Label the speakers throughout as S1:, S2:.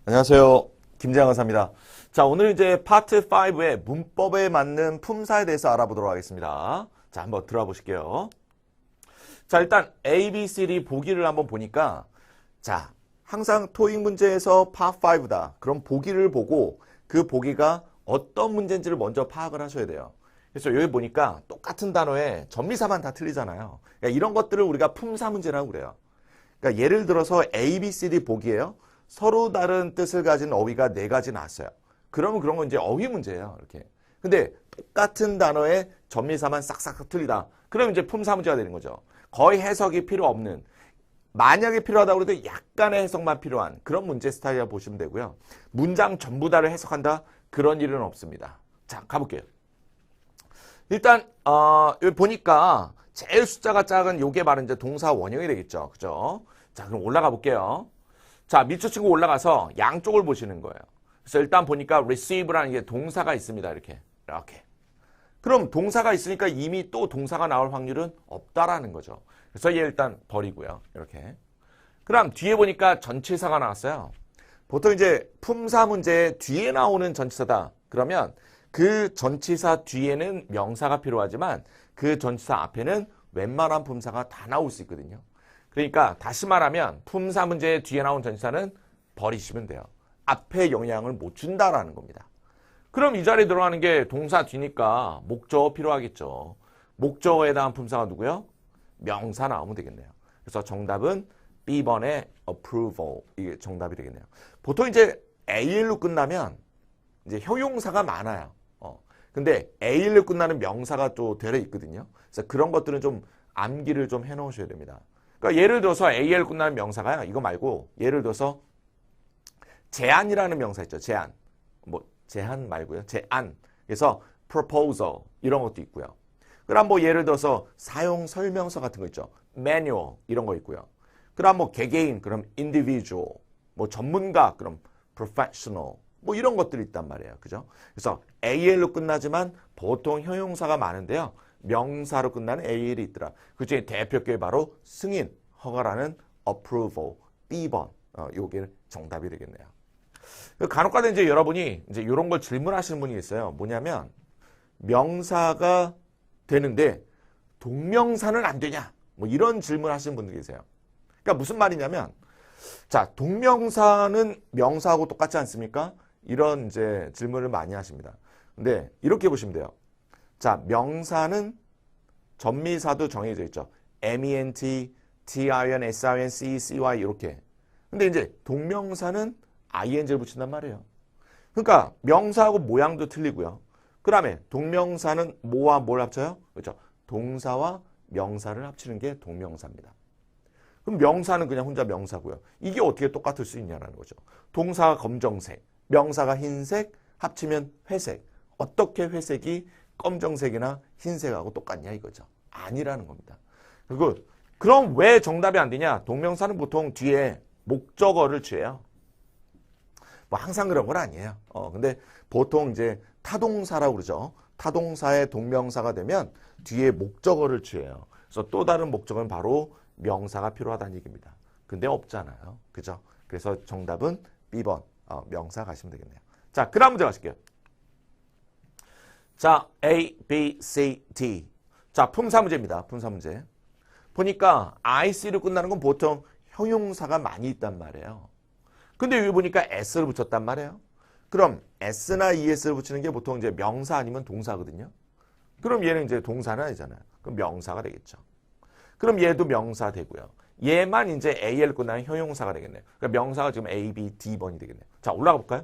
S1: 안녕하세요. 김재환 강사입니다. 자, 오늘 이제 파트 5의 문법에 맞는 품사에 대해서 알아보도록 하겠습니다. 자, 한번 들어와 보실게요. 자, 일단 A, B, C, D 보기를 한번 보니까 자, 항상 토익 문제에서 파트 5다. 그럼 보기를 보고 그 보기가 어떤 문제인지를 먼저 파악을 하셔야 돼요. 그래서 여기 보니까 똑같은 단어에 전미사만 다 틀리잖아요. 그러니까 이런 것들을 우리가 품사 문제라고 그래요. 그러니까 예를 들어서 A, B, C, D 보기예요. 서로 다른 뜻을 가진 어휘가 4가지 나왔어요. 그러면 그런 건 이제 어휘 문제예요. 이렇게. 근데 똑같은 단어에 전미사만 싹싹 틀리다. 그러면 이제 품사 문제가 되는 거죠. 거의 해석이 필요 없는, 만약에 필요하다고 해도 약간의 해석만 필요한 그런 문제 스타일이라고 보시면 되고요. 문장 전부 다를 해석한다? 그런 일은 없습니다. 자, 가볼게요. 일단 여기 보니까 제일 숫자가 작은 요게 바로 이제 동사 원형이 되겠죠. 그죠? 자, 그럼 올라가 볼게요. 자, 밑줄 치고 올라가서 양쪽을 보시는 거예요. 그래서 일단 보니까 receive라는 게 동사가 있습니다. 이렇게. 그럼 동사가 있으니까 이미 또 동사가 나올 확률은 없다라는 거죠. 그래서 얘 일단 버리고요. 이렇게. 그럼 뒤에 보니까 전치사가 나왔어요. 보통 이제 품사 문제에 뒤에 나오는 전치사다. 그러면 그 전치사 뒤에는 명사가 필요하지만 그 전치사 앞에는 웬만한 품사가 다 나올 수 있거든요. 그러니까 다시 말하면 품사 문제의 뒤에 나온 전치사는 버리시면 돼요. 앞에 영향을 못 준다라는 겁니다. 그럼 이 자리에 들어가는 게 동사 뒤니까 목적어 필요하겠죠. 목적어에 대한 품사가 누구요? 명사 나오면 되겠네요. 그래서 정답은 B번의 approval. 이게 정답이 되겠네요. 보통 이제 AL로 끝나면 이제 형용사가 많아요. 근데 AL로 끝나는 명사가 또 되려 있거든요. 그래서 그런 것들은 좀 암기를 좀 해놓으셔야 됩니다. 그러니까 예를 들어서 AL 끝나는 명사가요. 이거 말고 예를 들어서 제안이라는 명사 있죠. 제안. 뭐 제안 말고요. 제안. 그래서 proposal 이런 것도 있고요. 그럼 뭐 예를 들어서 사용 설명서 같은 거 있죠. manual 이런 거 있고요. 그럼 뭐 개개인 그럼 individual. 뭐 전문가 그럼 professional. 뭐 이런 것들이 있단 말이에요. 그죠? 그래서 AL로 끝나지만 보통 형용사가 많은데요. 명사로 끝나는 AL이 있더라. 그 중에 대표격이 바로 승인, 허가라는 approval, B번. 요게 정답이 되겠네요. 간혹가다 이제 여러분이 이제 이런 걸 질문하시는 분이 있어요. 뭐냐면 명사가 되는데 동명사는 안 되냐? 뭐 이런 질문 하시는 분들 계세요. 그러니까 무슨 말이냐면 자, 동명사는 명사하고 똑같지 않습니까? 이런 이제 질문을 많이 하십니다. 근데 이렇게 보시면 돼요. 자, 명사는 전미사도 정해져 있죠. MENT, TIN, SIN, CE, CY 이렇게. 근데 이제 동명사는 ING를 붙인단 말이에요. 그러니까 명사하고 모양도 틀리고요. 그 다음에 동명사는 뭐와 뭘 합쳐요? 그렇죠. 동사와 명사를 합치는 게 동명사입니다. 그럼 명사는 그냥 혼자 명사고요. 이게 어떻게 똑같을 수 있냐는 거죠. 동사가 검정색, 명사가 흰색, 합치면 회색. 어떻게 회색이 검정색이나 흰색하고 똑같냐 이거죠. 아니라는 겁니다. 그리고 그럼 왜 정답이 안 되냐? 동명사는 보통 뒤에 목적어를 취해요. 뭐 항상 그런 건 아니에요. 근데 보통 이제 타동사라고 그러죠. 타동사의 동명사가 되면 뒤에 목적어를 취해요. 그래서 또 다른 목적어는 바로 명사가 필요하다는 얘기입니다. 근데 없잖아요. 그죠? 그래서 정답은 B번 명사 가시면 되겠네요. 자, 그 다음 문제 가실게요. 자, A, B, C, D. 자, 품사 문제입니다. 품사 문제. 보니까 IC로 끝나는 건 보통 형용사가 많이 있단 말이에요. 근데 여기 보니까 S를 붙였단 말이에요. 그럼 S나 ES를 붙이는 게 보통 이제 명사 아니면 동사거든요. 그럼 얘는 이제 동사는 아니잖아요. 그럼 명사가 되겠죠. 그럼 얘도 명사 되고요. 얘만 이제 AL 끝나는 형용사가 되겠네요. 그러니까 명사가 지금 A, B, D번이 되겠네요. 자, 올라가 볼까요?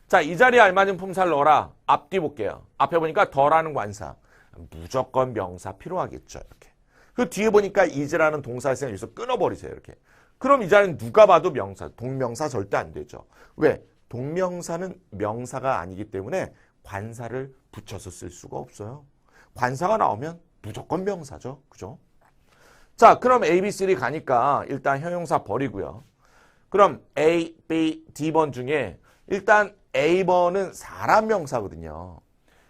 S1: 자, 이 자리에 알맞은 품사를 넣어라. 앞뒤 볼게요. 앞에 보니까 더라는 관사. 무조건 명사 필요하겠죠. 이렇게. 그 뒤에 보니까 is라는 동사 있으면 여기서 끊어버리세요. 이렇게. 그럼 이 자리는 누가 봐도 명사, 동명사 절대 안 되죠. 왜? 동명사는 명사가 아니기 때문에 관사를 붙여서 쓸 수가 없어요. 관사가 나오면 무조건 명사죠. 그죠? 자, 그럼 A, B, C를 가니까 일단 형용사 버리고요. 그럼 A, B, D번 중에 일단 A번은 사람 명사거든요.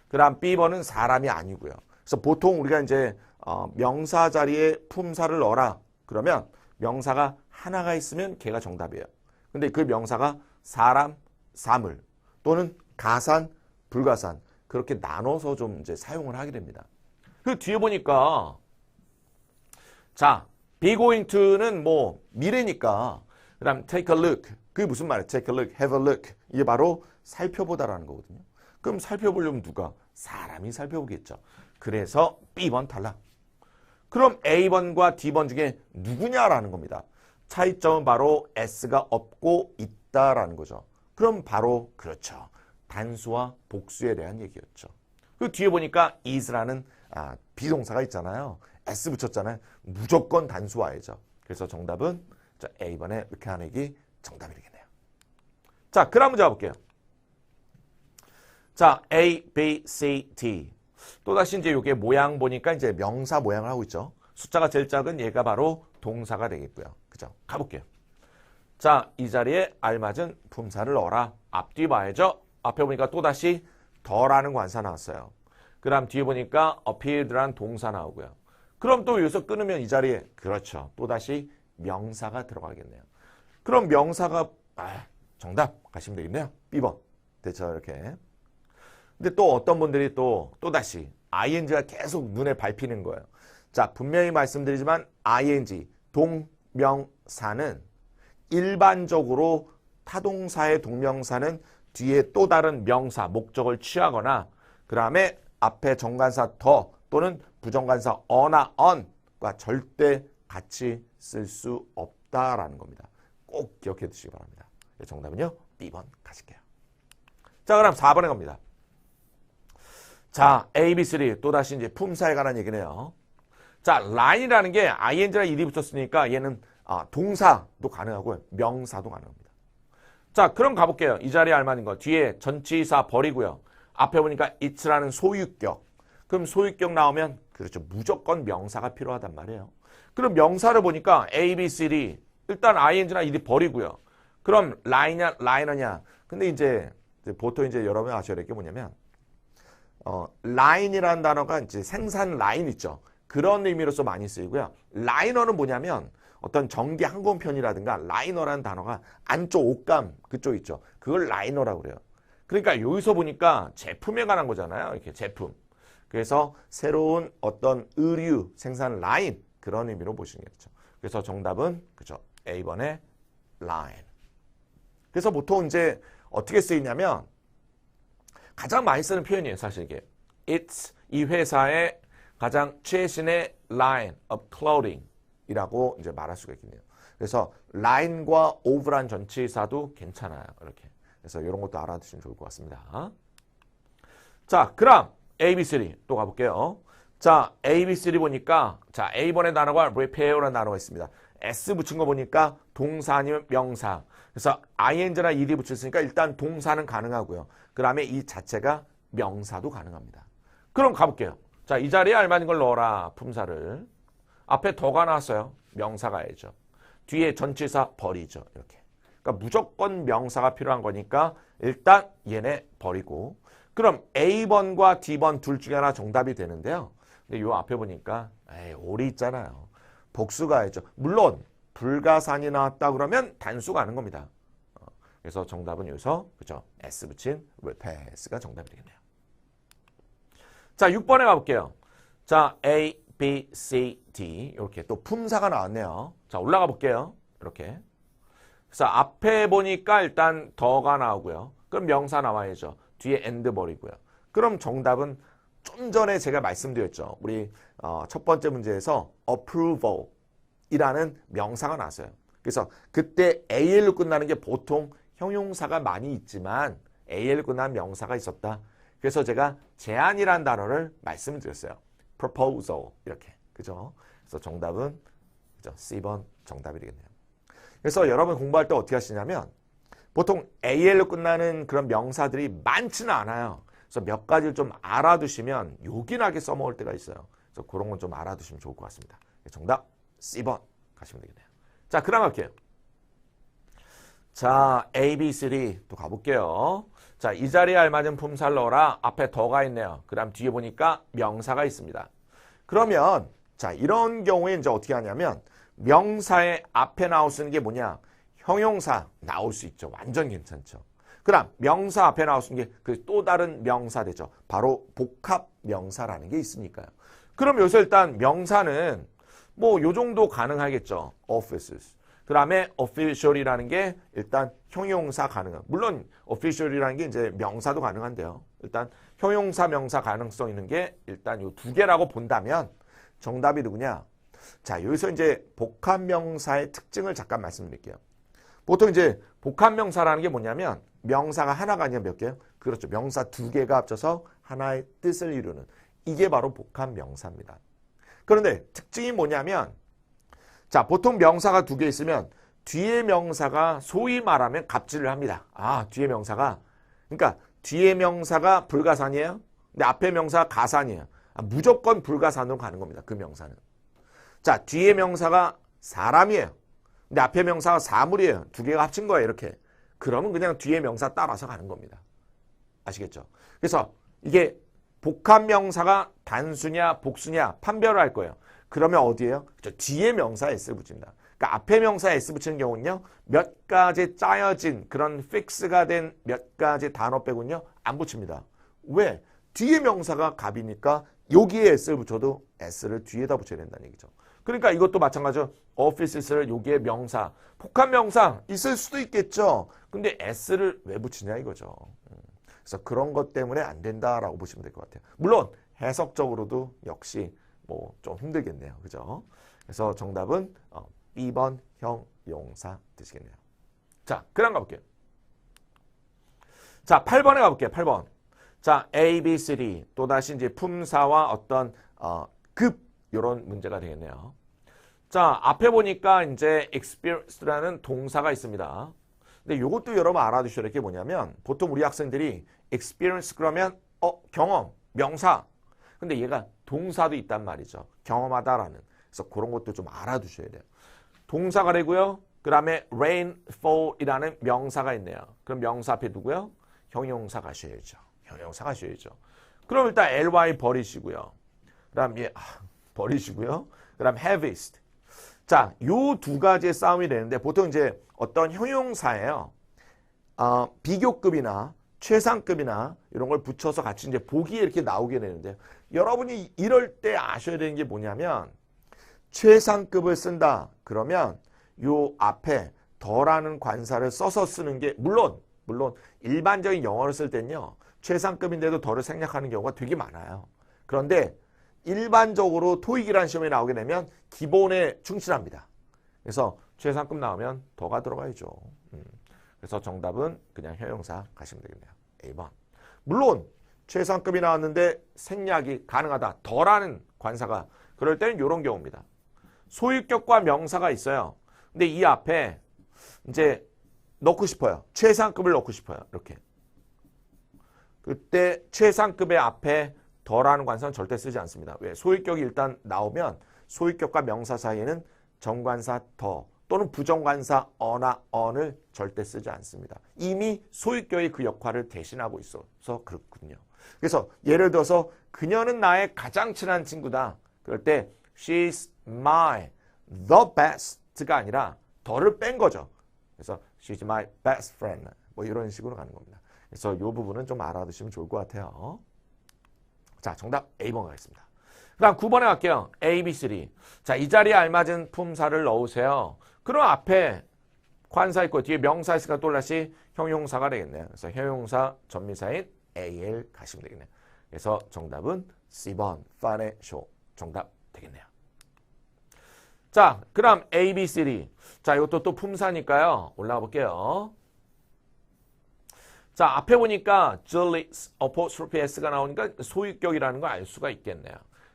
S1: 그다음 B번은 사람이 아니고요. 그래서 보통 우리가 이제 명사 자리에 품사를 넣어라. 그러면 명사가 하나가 있으면 걔가 정답이에요. 근데 그 명사가 사람, 사물 또는 가산, 불가산 그렇게 나눠서 좀 이제 사용을 하게 됩니다. 그 뒤에 보니까 자, be going to는 뭐 미래니까 그다음 take a look 그게 무슨 말이에요? take a look, have a look 이게 바로 살펴보다라는 거거든요. 그럼 살펴보려면 누가? 사람이 살펴보겠죠. 그래서 B번 탈락. 그럼 A번과 D번 중에 누구냐라는 겁니다. 차이점은 바로 S가 없고 있다라는 거죠. 그럼 바로 그렇죠. 단수와 복수에 대한 얘기였죠. 그 뒤에 보니까 is라는 비동사가 있잖아요. S 붙였잖아요. 무조건 단수와야죠. 그래서 정답은 자, A번에 이렇게 하는 얘기 정답이 되겠네요. 자, 그럼 문제 가볼게요. 자, A, B, C, D. 또다시 이제 이게 모양 보니까 이제 명사 모양을 하고 있죠. 숫자가 제일 작은 얘가 바로 동사가 되겠고요. 그죠? 가볼게요. 자, 이 자리에 알맞은 품사를 넣어라. 앞뒤 봐야죠. 앞에 보니까 또다시 더라는 관사 나왔어요. 그 다음 뒤에 보니까 appeared란 동사 나오고요. 그럼 또 여기서 끊으면 이 자리에 그렇죠. 또다시 명사가 들어가겠네요. 그럼 명사가 정답 가시면 되겠네요. B번. 됐죠? 이렇게. 근데 또 어떤 분들이 또다시 ing가 계속 눈에 밟히는 거예요. 자, 분명히 말씀드리지만 ing, 동명사는 일반적으로 타동사의 동명사는 뒤에 또 다른 명사, 목적을 취하거나 그 다음에 앞에 정관사 더 또는 부정관사 어나 on과 절대 같이 쓸 수 없다라는 겁니다. 꼭 기억해 두시기 바랍니다. 정답은요. B번 가실게요. 자, 그럼 4번에 갑니다. 자, A, B, 3 또다시 이제 품사에 관한 얘기네요. 자, line이라는 게 ing랑 ed이 붙었으니까 얘는 동사도 가능하고요. 명사도 가능합니다. 자, 그럼 가볼게요. 이 자리에 알맞은 거. 뒤에 전치사 버리고요. 앞에 보니까 it'라는 소유격. 그럼 소유격 나오면 그렇죠. 무조건 명사가 필요하단 말이에요. 그럼 명사를 보니까 A, B, C, D 일단 ing나 ed이 버리고요. 그럼 line냐, liner냐. 근데 이제 보통 이제 여러분이 아셔야 될 게 뭐냐면 line이라는 단어가 이제 생산 라인 있죠. 그런 의미로서 많이 쓰이고요. 라이너는 뭐냐면 어떤 전기 항공편이라든가 라이너라는 단어가 안쪽 옷감 그쪽 있죠. 그걸 라이너라고 그래요. 그러니까 여기서 보니까 제품에 관한 거잖아요. 이렇게 제품. 그래서 새로운 어떤 의류 생산 라인 그런 의미로 보시는 게 좋죠. 그래서 정답은 그죠. A번의 line. 그래서 보통 이제 어떻게 쓰이냐면 가장 많이 쓰는 표현이에요. 사실 이게. It's 이 회사의 가장 최신의 line of clothing 이라고 이제 말할 수가 있겠네요. 그래서 line과 of란 전치사도 괜찮아요. 이렇게. 그래서 이런 것도 알아두시면 좋을 것 같습니다. 자, 그럼 A-B-3 또 가볼게요. 자, A-B-3 보니까 자, A번의 단어가 repair라는 단어가 있습니다. S 붙인 거 보니까 동사 아니면 명사. 그래서 ing나 ed 붙였으니까 일단 동사는 가능하고요. 그 다음에 이 자체가 명사도 가능합니다. 그럼 가볼게요. 자, 이 자리에 알맞은 걸 넣어라. 품사를. 앞에 더가 나왔어요. 명사 가야죠. 뒤에 전치사 버리죠. 이렇게. 그러니까 무조건 명사가 필요한 거니까 일단 얘네 버리고. 그럼 A번과 D번 둘 중에 하나 정답이 되는데요. 근데 요 앞에 보니까 올이 있잖아요. 복수 가야죠. 물론 불가산이 나왔다 그러면 단수 가는 겁니다. 그래서 정답은 여기서 그죠? S 붙인 repairs가 정답이 되겠네요. 자, 6번에 가볼게요. 자, A, B, C, D 이렇게 또 품사가 나왔네요. 자, 올라가 볼게요. 이렇게. 그래서 앞에 보니까 일단 더가 나오고요. 그럼 명사 나와야죠. 뒤에 and 버리고요. 그럼 정답은 좀 전에 제가 말씀드렸죠. 우리 첫 번째 문제에서 approval 이라는 명사가 나왔어요. 그래서 그때 AL로 끝나는 게 보통 형용사가 많이 있지만 AL로 끝난 명사가 있었다. 그래서 제가 제안이라는 단어를 말씀드렸어요. proposal 이렇게. 그죠? 그래서 정답은 그죠? C번 정답이 되겠네요. 그래서 여러분 공부할 때 어떻게 하시냐면 보통 AL로 끝나는 그런 명사들이 많지는 않아요. 그래서 몇 가지를 좀 알아두시면 요긴하게 써먹을 때가 있어요. 그래서 그런 건 좀 알아두시면 좋을 것 같습니다. 정답 C번 가시면 되겠네요. 자, 그다음 갈게요. 자, A, B, C 또 가볼게요. 자, 이 자리에 알맞은 품사를 넣어라. 앞에 더가 있네요. 그 다음 뒤에 보니까 명사가 있습니다. 그러면 자, 이런 경우에 이제 어떻게 하냐면 명사의 앞에 나올 수 있는 게 뭐냐? 형용사 나올 수 있죠. 완전 괜찮죠. 그다음 명사 앞에 나올 수 있는 게 그 또 다른 명사 되죠. 바로 복합 명사라는 게 있으니까요. 그럼 여기서 일단 명사는 뭐 요 정도 가능하겠죠. offices. 그 다음에 official이라는 게 일단 형용사 가능한. 물론 official이라는 게 이제 명사도 가능한데요. 일단 형용사 명사 가능성 있는 게 일단 요 두 개라고 본다면 정답이 누구냐? 자, 여기서 이제 복합 명사의 특징을 잠깐 말씀드릴게요. 보통 이제 복합 명사라는 게 뭐냐면 명사가 하나가 아니라 몇 개요? 그렇죠. 명사 두 개가 합쳐서 하나의 뜻을 이루는 이게 바로 복합 명사입니다. 그런데 특징이 뭐냐면 자, 보통 명사가 두 개 있으면 뒤에 명사가 소위 말하면 갑질을 합니다. 아, 뒤에 명사가 그러니까 뒤에 명사가 불가산이에요. 근데 앞에 명사가 가산이에요. 아, 무조건 불가산으로 가는 겁니다. 그 명사는. 자, 뒤에 명사가 사람이에요. 근데 앞에 명사가 사물이에요. 두 개가 합친 거예요. 이렇게. 그러면 그냥 뒤에 명사 따라서 가는 겁니다. 아시겠죠? 그래서 이게 복합 명사가 단수냐 복수냐 판별을 할 거예요. 그러면 어디에요? 그렇죠. 뒤에 명사에 S 붙입니다. 그러니까 앞에 명사에 S 붙이는 경우는요. 몇 가지 짜여진 그런 픽스가 된 몇 가지 단어 빼고는요. 안 붙입니다. 왜? 뒤에 명사가 갑이니까 여기에 S를 붙여도 S를 뒤에다 붙여야 된다는 얘기죠. 그러니까 이것도 마찬가지로 offices를 여기에 명사, 복합 명사 있을 수도 있겠죠. 근데 S를 왜 붙이냐 이거죠. 그래서 그런 것 때문에 안 된다라고 보시면 될 것 같아요. 물론 해석적으로도 역시 뭐 좀 힘들겠네요. 그죠? 그래서 정답은 B번 형용사 되시겠네요. 자, 그다음 가볼게요. 자, 8번에 가볼게요. 8번. 자, A, B, C, D 또다시 이제 품사와 어떤 급 이런 문제가 되겠네요. 자, 앞에 보니까 이제 experience라는 동사가 있습니다. 근데 이것도 여러분 알아두셔야 될 게 뭐냐면 보통 우리 학생들이 experience 그러면 경험, 명사. 근데 얘가 동사도 있단 말이죠. 경험하다라는. 그래서 그런 것도 좀 알아두셔야 돼요. 동사가 되고요. 그 다음에 rainfall이라는 명사가 있네요. 그럼 명사 앞에 누구요? 형용사 가셔야죠. 형용사 가셔야죠. 그럼 일단 ly 버리시고요. 그 다음 버리시고요. 그 다음 harvest. 자, 요 두 가지의 싸움이 되는데 보통 이제 어떤 형용사예요. 비교급이나 최상급이나 이런 걸 붙여서 같이 이제 보기에 이렇게 나오게 되는데 여러분이 이럴 때 아셔야 되는 게 뭐냐면 최상급을 쓴다. 그러면 요 앞에 더라는 관사를 써서 쓰는 게 물론 일반적인 영어를 쓸 때는요. 최상급인데도 더를 생략하는 경우가 되게 많아요. 그런데 일반적으로 토익이라는 시험에 나오게 되면 기본에 충실합니다. 그래서 최상급 나오면 더가 들어가야죠. 그래서 정답은 그냥 형용사 가시면 되겠네요. A번. 물론 최상급이 나왔는데 생략이 가능하다. 더라는 관사가 그럴 때는 이런 경우입니다. 소유격과 명사가 있어요. 근데 이 앞에 이제 넣고 싶어요. 최상급을 넣고 싶어요. 이렇게. 그때 최상급의 앞에 더라는 관사는 절대 쓰지 않습니다. 왜? 소유격이 일단 나오면 소유격과 명사 사이에는 정관사 더 또는 부정관사 어나 언을 절대 쓰지 않습니다. 이미 소유격이 그 역할을 대신하고 있어서 그렇군요. 그래서 예를 들어서 그녀는 나의 가장 친한 친구다. 그럴 때 she's my the best가 아니라 더를 뺀 거죠. 그래서 she's my best friend 뭐 이런 식으로 가는 겁니다. 그래서 이 부분은 좀 알아두시면 좋을 것 같아요. 자, 정답 A번 가겠습니다. 그 다음 9번에 갈게요. A, B, C, D. 자, 이 자리에 알맞은 품사를 넣으세요. 그럼 앞에 관사 있고 뒤에 명사 있으니까 또 다시 형용사가 되겠네요. 그래서 형용사 전미사인 AL 가시면 되겠네요. 그래서 정답은 C번 financial 정답 되겠네요. 자, 그 다음 A, B, C, D. 자, 이것도 또 품사니까요. 올라가 볼게요. 자, 앞에 보니까 Julie's apostrophe S가 나오니까 소유격이라는 걸 알 수가 있겠네요.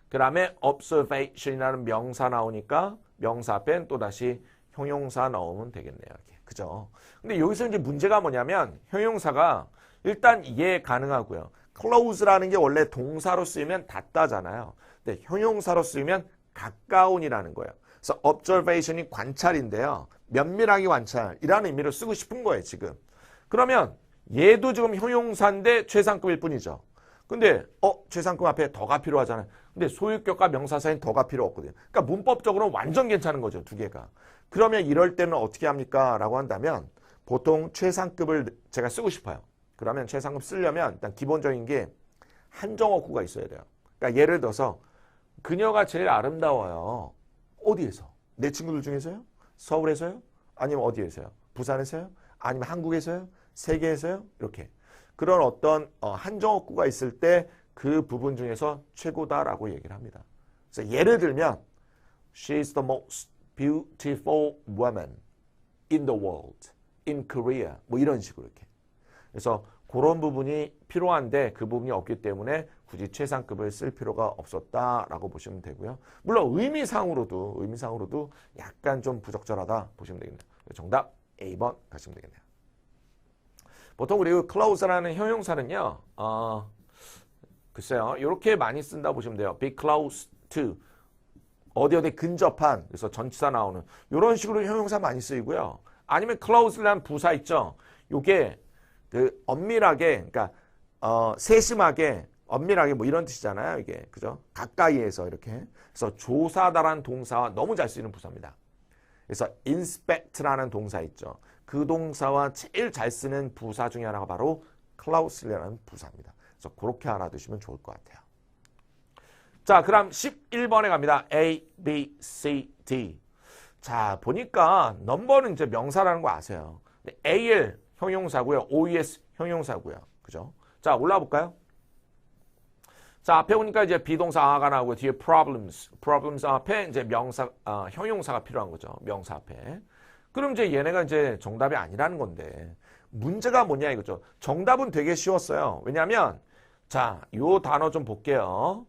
S1: 그 다음에 observation이라는 명사 나오니까 명사 앞엔 또다시 형용사 넣으면 되겠네요. 이렇게. 그죠? 근데 여기서 이제 문제가 뭐냐면 형용사가 일단 이해 가능하고요. close라는 게 원래 동사로 쓰이면 닿다잖아요. 근데 형용사로 쓰이면 가까운이라는 거예요. 그래서 observation이 관찰인데요. 면밀하게 관찰이라는 의미로 쓰고 싶은 거예요, 지금. 그러면 얘도 지금 형용사인데 최상급일 뿐이죠. 근데 최상급 앞에 더가 필요하잖아요. 근데 소유격과 명사 사이엔 더가 필요 없거든요. 그러니까 문법적으로 완전 괜찮은 거죠. 두 개가. 그러면 이럴 때는 어떻게 합니까? 라고 한다면 보통 최상급을 제가 쓰고 싶어요. 그러면 최상급 쓰려면 일단 기본적인 게 한정어구가 있어야 돼요. 그러니까 예를 들어서 그녀가 제일 아름다워요. 어디에서? 내 친구들 중에서요? 서울에서요? 아니면 어디에서요? 부산에서요? 아니면 한국에서요? 세계에서요? 이렇게. 그런 어떤 한정어구가 있을 때 그 부분 중에서 최고다라고 얘기를 합니다. 그래서 예를 들면 She is the most beautiful woman in the world, in Korea. 뭐 이런 식으로 이렇게. 그래서 그런 부분이 필요한데 그 부분이 없기 때문에 굳이 최상급을 쓸 필요가 없었다라고 보시면 되고요. 물론 의미상으로도 약간 좀 부적절하다 보시면 되겠네요. 정답 A번 가시면 되겠네요. 보통 그리고 close라는 형용사는요. 글쎄요. 이렇게 많이 쓴다 보시면 돼요. be close to. 어디 근접한. 그래서 전치사 나오는 이런 식으로 형용사 많이 쓰이고요. 아니면 close라는 부사 있죠. 요게 그 엄밀하게 그러니까 세심하게 엄밀하게 뭐 이런 뜻이잖아요. 이게 그죠? 가까이에서 이렇게. 그래서 조사다라는 동사와 너무 잘 쓰이는 부사입니다. 그래서 inspect라는 동사 있죠. 그 동사와 제일 잘 쓰는 부사 중에 하나가 바로 closely라는 부사입니다. 그래서 그렇게 알아두시면 좋을 것 같아요. 자, 그럼 11번에 갑니다. A, B, C, D. 자, 보니까 넘버는 이제 명사라는 거 아세요. AL 형용사고요. OES 형용사고요. 그죠? 자, 올라와 볼까요? 자, 앞에 보니까 이제 비동사가 나오고 뒤에 problems 앞에 이제 형용사가 필요한 거죠. 명사 앞에. 그럼 이제 얘네가 이제 정답이 아니라는 건데 문제가 뭐냐 이거죠. 정답은 되게 쉬웠어요. 왜냐하면 자, 요 단어 좀 볼게요.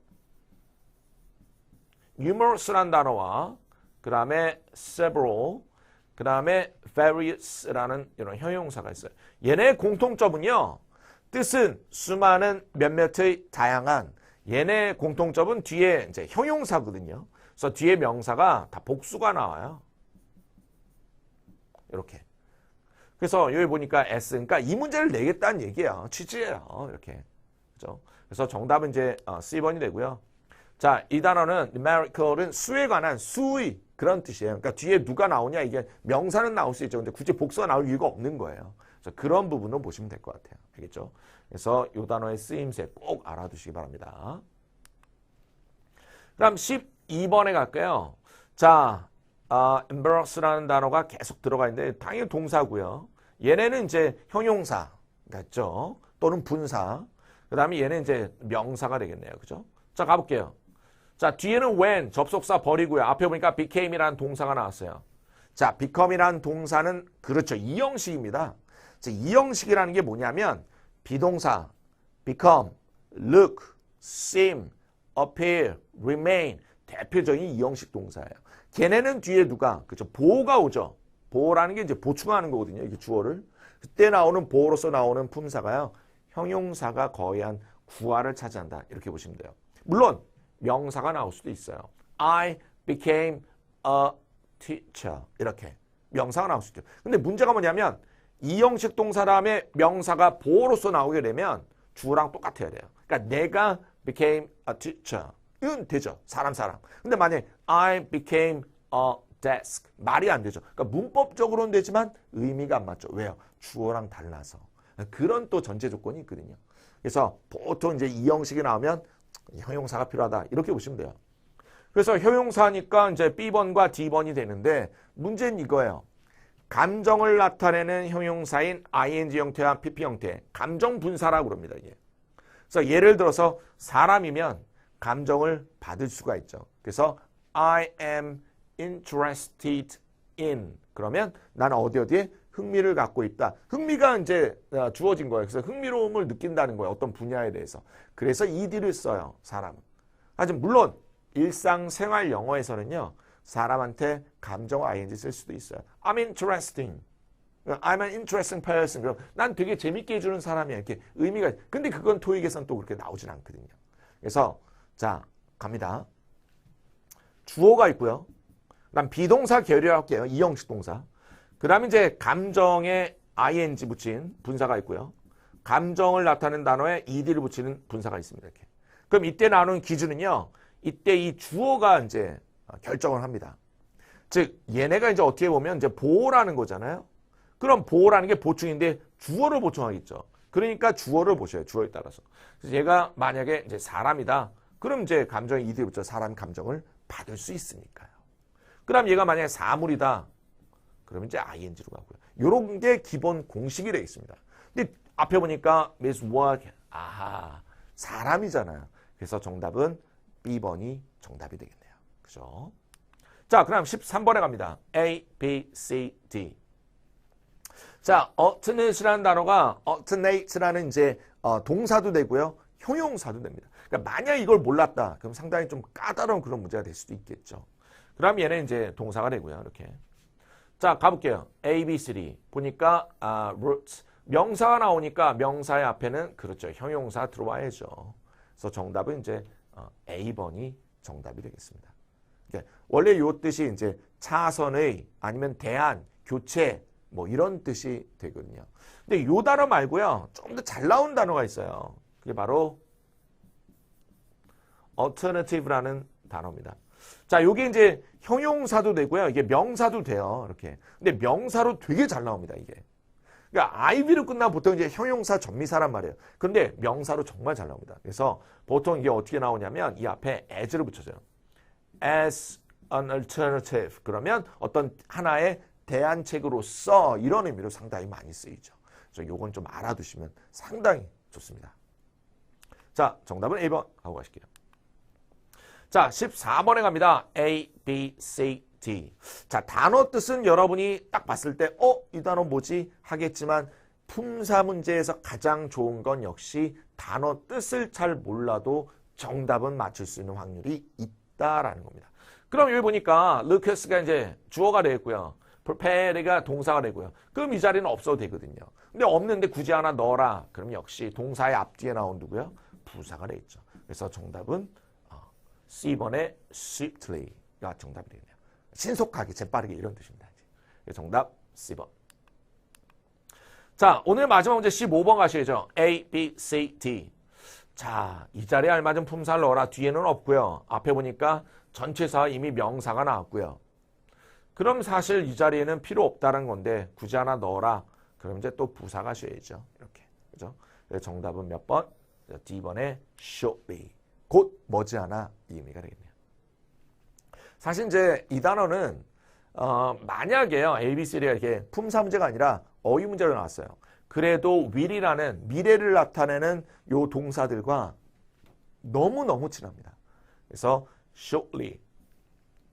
S1: numerous란 단어와 그 다음에 several, 그 다음에 various라는 이런 형용사가 있어요. 얘네 공통점은요. 뜻은 수많은 몇몇의 다양한. 얘네 공통점은 뒤에 이제 형용사거든요. 그래서 뒤에 명사가 다 복수가 나와요. 이렇게. 그래서 여기 보니까 S, 그러니까 이 문제를 내겠다는 얘기야. 취지예요. 이렇게. 그죠? 그래서 정답은 이제 C번이 되고요. 자, 이 단어는 numerical은 수에 관한 수의 그런 뜻이에요. 그러니까 뒤에 누가 나오냐 이게 명사는 나올 수 있죠. 근데 굳이 복수가 나올 이유가 없는 거예요. 그래서 그런 부분은 보시면 될 것 같아요. 알겠죠? 그래서 이 단어의 쓰임새 꼭 알아두시기 바랍니다. 그럼 12번에 갈게요. 자, embarrass라는 단어가 계속 들어가 있는데 당연히 동사고요. 얘네는 이제 형용사 같죠? 또는 분사. 그 다음에 얘는 이제 명사가 되겠네요. 그죠? 자, 가볼게요. 자, 뒤에는 when, 접속사 버리고요. 앞에 보니까 became이라는 동사가 나왔어요. 자, become이라는 동사는 그렇죠. 이 형식입니다. 자, 이 형식이라는 게 뭐냐면 비동사, become, look, seem, appear, remain 대표적인 이 형식 동사예요. 걔네는 뒤에 누가? 그렇죠. 보호가 오죠. 보호라는 게 이제 보충하는 거거든요. 이게 주어를. 그때 나오는 보호로서 나오는 품사가요. 형용사가 거의 한 9화를 차지한다. 이렇게 보시면 돼요. 물론 명사가 나올 수도 있어요. I became a teacher. 이렇게 명사가 나올 수도 있어요. 근데 문제가 뭐냐면 이 형식 동사 다음에 명사가 보호로서 나오게 되면 주어랑 똑같아야 돼요. 그러니까 내가 became a teacher. 이건 되죠. 사람. 근데 만약에 I became a desk. 말이 안 되죠. 그러니까 문법적으로는 되지만 의미가 안 맞죠. 왜요? 주어랑 달라서. 그런 또 전제 조건이 있거든요. 그래서 보통 이제 이 형식이 나오면 형용사가 필요하다. 이렇게 보시면 돼요. 그래서 형용사니까 이제 B번과 D번이 되는데 문제는 이거예요. 감정을 나타내는 형용사인 ing 형태와 pp 형태. 감정 분사라고 그럽니다. 이게. 그래서 예를 들어서 사람이면 감정을 받을 수가 있죠. 그래서 I am interested in. 그러면 나는 어디에 흥미를 갖고 있다. 흥미가 이제 주어진 거예요. 그래서 흥미로움을 느낀다는 거예요. 어떤 분야에 대해서. 그래서 ed를 써요. 사람은. 하지만 물론 일상생활 영어에서는요. 사람한테 감정 ing 쓸 수도 있어요. I'm interesting. I'm an interesting person. 그럼 난 되게 재밌게 해주는 사람이야. 이렇게 의미가. 근데 그건 토익에서는 또 그렇게 나오진 않거든요. 그래서 자 갑니다. 주어가 있고요. 그다음 비동사 계류할게요. 이 형식 동사. 그 다음에 이제 감정에 ing 붙인 분사가 있고요. 감정을 나타내는 단어에 ed를 붙이는 분사가 있습니다. 이렇게. 그럼 이때 나오는 기준은요. 이때 이 주어가 이제 결정을 합니다. 즉 얘네가 이제 어떻게 보면 이제 보호라는 거잖아요. 그럼 보호라는 게 보충인데 주어를 보충하겠죠. 그러니까 주어를 보셔요. 주어에 따라서. 그래서 얘가 만약에 이제 사람이다. 그럼 이제 감정이 ed를 붙여 사람 감정을 받을 수 있으니까요. 그럼 얘가 만약에 사물이다. 그러면 이제 ing로 가고요. 요런 게 기본 공식이 되어 있습니다. 근데 앞에 보니까 Miss What? 아하, 사람이잖아요. 그래서 정답은 B번이 정답이 되겠네요. 그죠? 자, 그럼 13번에 갑니다. A, B, C, D. 자, alternate라는 단어가 alternate라는 이제 동사도 되고요. 형용사도 됩니다. 그러니까 만약 이걸 몰랐다. 그럼 상당히 좀 까다로운 그런 문제가 될 수도 있겠죠. 그럼 얘는 이제 동사가 되고요. 이렇게. 자, 가볼게요. A, B, C, D. 보니까 roots. 명사가 나오니까 명사의 앞에는 그렇죠. 형용사 들어와야죠. 그래서 정답은 이제 A번이 정답이 되겠습니다. 그러니까 원래 이 뜻이 이제 차선의 아니면 대안, 교체 뭐 이런 뜻이 되거든요. 근데 이 단어 말고요. 좀 더 잘 나온 단어가 있어요. 그게 바로 alternative라는 단어입니다. 자, 요게 이제 형용사도 되고요. 이게 명사도 돼요. 이렇게. 근데 명사로 되게 잘 나옵니다, 이게. 그러니까 IV로 끝나면 보통 이제 형용사 전미사란 말이에요. 근데 명사로 정말 잘 나옵니다. 그래서 보통 이게 어떻게 나오냐면 이 앞에 as를 붙여줘요. as an alternative. 그러면 어떤 하나의 대안책으로서 이런 의미로 상당히 많이 쓰이죠. 그래서 요건 좀 알아두시면 상당히 좋습니다. 자, 정답은 1번 하고 가실게요. 자, 14번에 갑니다. A, B, C, D. 자, 단어 뜻은 여러분이 딱 봤을 때 이 단어 뭐지? 하겠지만 품사 문제에서 가장 좋은 건 역시 단어 뜻을 잘 몰라도 정답은 맞출 수 있는 확률이 있다라는 겁니다. 그럼 여기 보니까 루커스가 이제 주어가 되겠고요. prepare가 동사가 되고요. 그럼 이 자리는 없어도 되거든요. 근데 없는데 굳이 하나 넣어라. 그럼 역시 동사의 앞뒤에 나온 누구요? 부사가 되겠죠. 그래서 정답은 C번의 swiftly가 정답이 되겠네요. 신속하게, 재빠르게 이런 뜻입니다. 정답 C번. 자, 오늘 마지막 문제 15번 가시죠. A, B, C, D. 자, 이 자리에 알맞은 품사를 넣어라. 뒤에는 없고요. 앞에 보니까 전체사 이미 명사가 나왔고요. 그럼 사실 이 자리에는 필요 없다는 건데 굳이 하나 넣어라. 그럼 이제 또 부사가 쉬어야죠. 이렇게. 그죠? 정답은 몇 번? D번의 shortly. 곧 머지않아 이 의미가 되겠네요. 사실 이제 이 단어는 만약에요. A, B, C가 이렇게 품사 문제가 아니라 어휘 문제로 나왔어요. 그래도 will이라는 미래를 나타내는 요 동사들과 너무너무 친합니다. 그래서 shortly.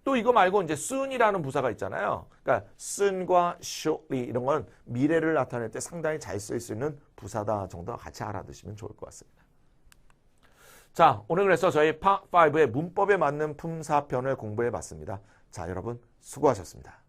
S1: 또 이거 말고 이제 soon이라는 부사가 있잖아요. 그러니까 soon과 shortly 이런 건 미래를 나타낼 때 상당히 잘 쓸 수 있는 부사다 정도 같이 알아두시면 좋을 것 같습니다. 자, 오늘 그래서 저희 파5의 문법에 맞는 품사편을 공부해 봤습니다. 자, 여러분 수고하셨습니다.